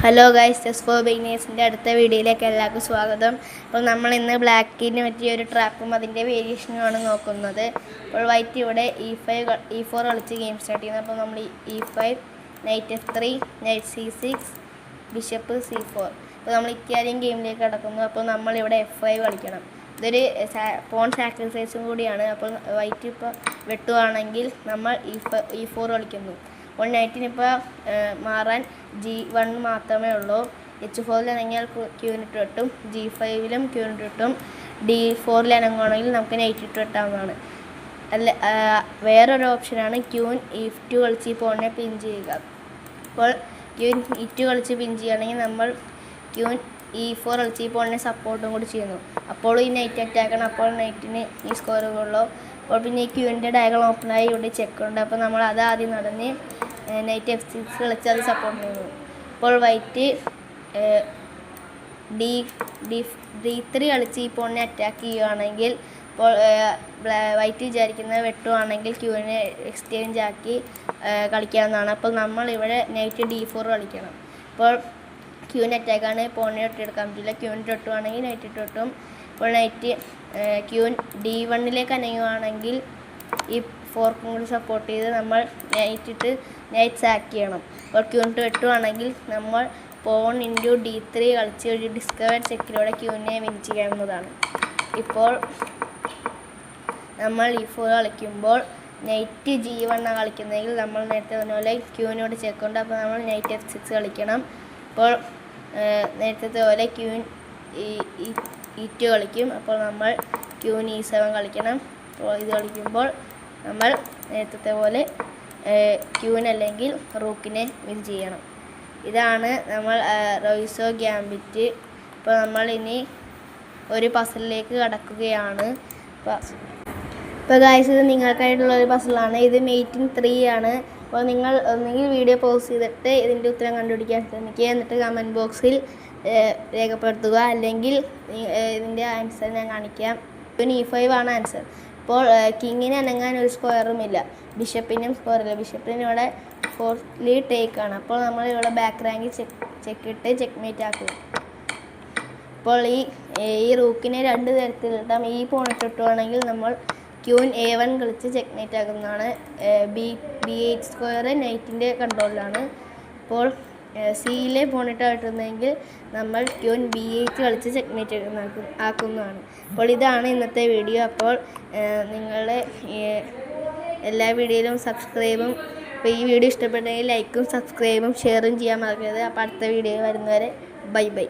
Hello guys, just for ബിഗിനേഴ്സിൻ്റെ അടുത്ത വീഡിയോയിലേക്ക് എല്ലാവർക്കും സ്വാഗതം. അപ്പോൾ നമ്മൾ ഇന്ന് ബ്ലാക്കിന് പറ്റിയ ഒരു ട്രാപ്പും അതിൻ്റെ വേരിയേഷനുമാണ് നോക്കുന്നത്. അപ്പോൾ വൈറ്റ് ഇവിടെ E4 കളിച്ച് ഗെയിം സ്റ്റാർട്ട് ചെയ്യുന്നത്. അപ്പോൾ നമ്മൾ E5, night F3, night C6, bishop C4. അപ്പോൾ നമ്മൾ ഇറ്റാലിയൻ ഗെയിമിലേക്ക് കടക്കുന്നു. അപ്പോൾ നമ്മളിവിടെ F5 കളിക്കണം. ഇതൊരു പോൺ സാക്രിഫൈസും കൂടിയാണ്. അപ്പോൾ വൈറ്റ് ഇപ്പോൾ വെട്ടുവാണെങ്കിൽ നമ്മൾ E4 കളിക്കുന്നു. അപ്പോൾ നൈറ്റിനിപ്പോൾ മാറാൻ G1 മാത്രമേ ഉള്ളൂ. H4 അനങ്ങിയാൽ Q-നിട്ട് വെട്ടും, G5 Q-നിട്ട് വെട്ടും, D4 അനങ്ങുകയാണെങ്കിൽ നമുക്ക് നൈറ്റ് ഇട്ട് വെട്ടാവുന്നതാണ്. അല്ല, വേറൊരു ഓപ്ഷനാണ് E2 കളിച്ച് ഈ പോണിനെ പിൻ ചെയ്യുക. അപ്പോൾ E2 കളിച്ച് പിൻ ചെയ്യുകയാണെങ്കിൽ നമ്മൾ E4 കളിച്ച് ഈ പോണിനെ സപ്പോർട്ടും കൂടി ചെയ്യുന്നു. അപ്പോൾ ഈ നൈറ്റ് അറ്റാക്കാണ്. അപ്പോൾ നൈറ്റിന് ഈ സ്കോറുകളുള്ളൂ. അപ്പോൾ പിന്നെ ഈ Q-ൻ്റെ ഡയഗണൽ ഓപ്പണായി ഇവിടെ ചെക്കുണ്ട്. അപ്പോൾ നമ്മൾ അത് ആദ്യം നടന്ന് നൈറ്റ് F6 കളിച്ച് അത് സപ്പോർട്ട് ചെയ്യുന്നു. അപ്പോൾ വൈറ്റ് D3 കളിച്ച് ഈ പോണിനെ അറ്റാക്ക് ചെയ്യുകയാണെങ്കിൽ ഇപ്പോൾ വൈറ്റ് വിചാരിക്കുന്നത് വെട്ടുവാണെങ്കിൽ Q-നെ എക്സ്ചേഞ്ച് ആക്കി കളിക്കാവുന്നതാണ്. അപ്പോൾ നമ്മൾ ഇവിടെ നൈറ്റ് D4 കളിക്കണം. അപ്പോൾ Q-ന് അറ്റാക്കാണ്, പോണിനെ വെട്ടിയെടുക്കാൻ പറ്റില്ല. Q-ന് വെട്ടുവാണെങ്കിൽ നൈറ്റ് ഇട്ട് വെട്ടും. ഇപ്പോൾ നൈറ്റ് Q D1 അനങ്ങുകയാണെങ്കിൽ ഈ ഫോർക്കും കൂടി സപ്പോർട്ട് ചെയ്ത് നമ്മൾ നൈറ്റ് സാക്ക് ചെയ്യണം. അപ്പോൾ Q-ന് വെട്ടുവാണെങ്കിൽ നമ്മൾ പോൺ ഇൻറ്റു D3 കളിച്ച് ഒരു ഡിസ്കവർ ചെക്കിലൂടെ Q-നെ വിൻ ചെയ്യാവുന്നതാണ്. ഇപ്പോൾ നമ്മൾ E4 കളിക്കുമ്പോൾ നൈറ്റ് G1 കളിക്കുന്നതെങ്കിൽ നമ്മൾ നേരത്തെ പറഞ്ഞ പോലെ Q-നോട് ചെക്കുണ്ട്. അപ്പോൾ നമ്മൾ നൈറ്റ് F6 കളിക്കണം. അപ്പോൾ നേരത്തെ പോലെ E2 കളിക്കും. അപ്പോൾ നമ്മൾ Q-ന് E7 കളിക്കണം. അപ്പോൾ ഇത് കളിക്കുമ്പോൾ നമ്മൾ നേരത്തെ പോലെ Q-ന് അല്ലെങ്കിൽ റൂക്കിനെ വിൻ ചെയ്യണം. ഇതാണ് നമ്മൾ റോയ്സോ ഗ്യാമ്പിറ്റ്. ഇപ്പോൾ നമ്മൾ ഇനി ഒരു പസിലിലേക്ക് കടക്കുകയാണ്. ഇപ്പോൾ ഗായ്സ്, ഇത് നിങ്ങൾക്കായിട്ടുള്ളൊരു പസിലാണ്. ഇത് മെയ്റ്റിംഗ് 3 ആണ്. അപ്പോൾ നിങ്ങൾ ഒന്നുകിൽ വീഡിയോ പോസ് ചെയ്തിട്ട് ഇതിൻ്റെ ഉത്തരം കണ്ടുപിടിക്കാൻ ശ്രമിക്കുക. എന്നിട്ട് കമൻറ്റ് ബോക്സിൽ രേഖപ്പെടുത്തുക. അല്ലെങ്കിൽ ഇതിൻ്റെ ആൻസർ ഞാൻ കാണിക്കാം. പിന്നെ E5 ആണ് ആൻസർ. ഇപ്പോൾ കിങ്ങിന് അനങ്ങാൻ ഒരു സ്ക്വയറുമില്ല, ബിഷപ്പിനും സ്ക്വയറില്ല. ബിഷപ്പിന് ഇവിടെ 4th ടേക്കാണ്. അപ്പോൾ നമ്മൾ ഇവിടെ ബാക്ക് റാങ്കിൽ ചെക്കിട്ട് ചെക്ക്മേറ്റ് ആക്കുക. അപ്പോൾ ഈ റൂക്കിനെ രണ്ട് തരത്തിലിട്ടാം. ഈ പോണിട്ട് ഇട്ടുവാണെങ്കിൽ നമ്മൾ Q-ന് A1 കളിച്ച് ചെക്ക്മേറ്റ് ആക്കുന്നതാണ്. B8 square നൈറ്റിൻ്റെ കൺട്രോളിലാണ്. അപ്പോൾ സിയിലെ പോണിട്ട് കിട്ടുന്നതെങ്കിൽ നമ്മൾ Q-ന് B8 കളിച്ച് ചെക്ക്മേറ്റ് ആക്കുന്നതാണ്. അപ്പോൾ ഇതാണ് ഇന്നത്തെ വീഡിയോ. അപ്പോൾ നിങ്ങളുടെ എല്ലാ വീഡിയോയിലും സബ്സ്ക്രൈബും, അപ്പോൾ ഈ വീഡിയോ ഇഷ്ടപ്പെട്ടെങ്കിൽ ലൈക്കും സബ്സ്ക്രൈബും ഷെയറും ചെയ്യാൻ മറക്കരുത്. അപ്പോൾ അടുത്ത വീഡിയോ വരുന്നവരെ ബൈ ബൈ.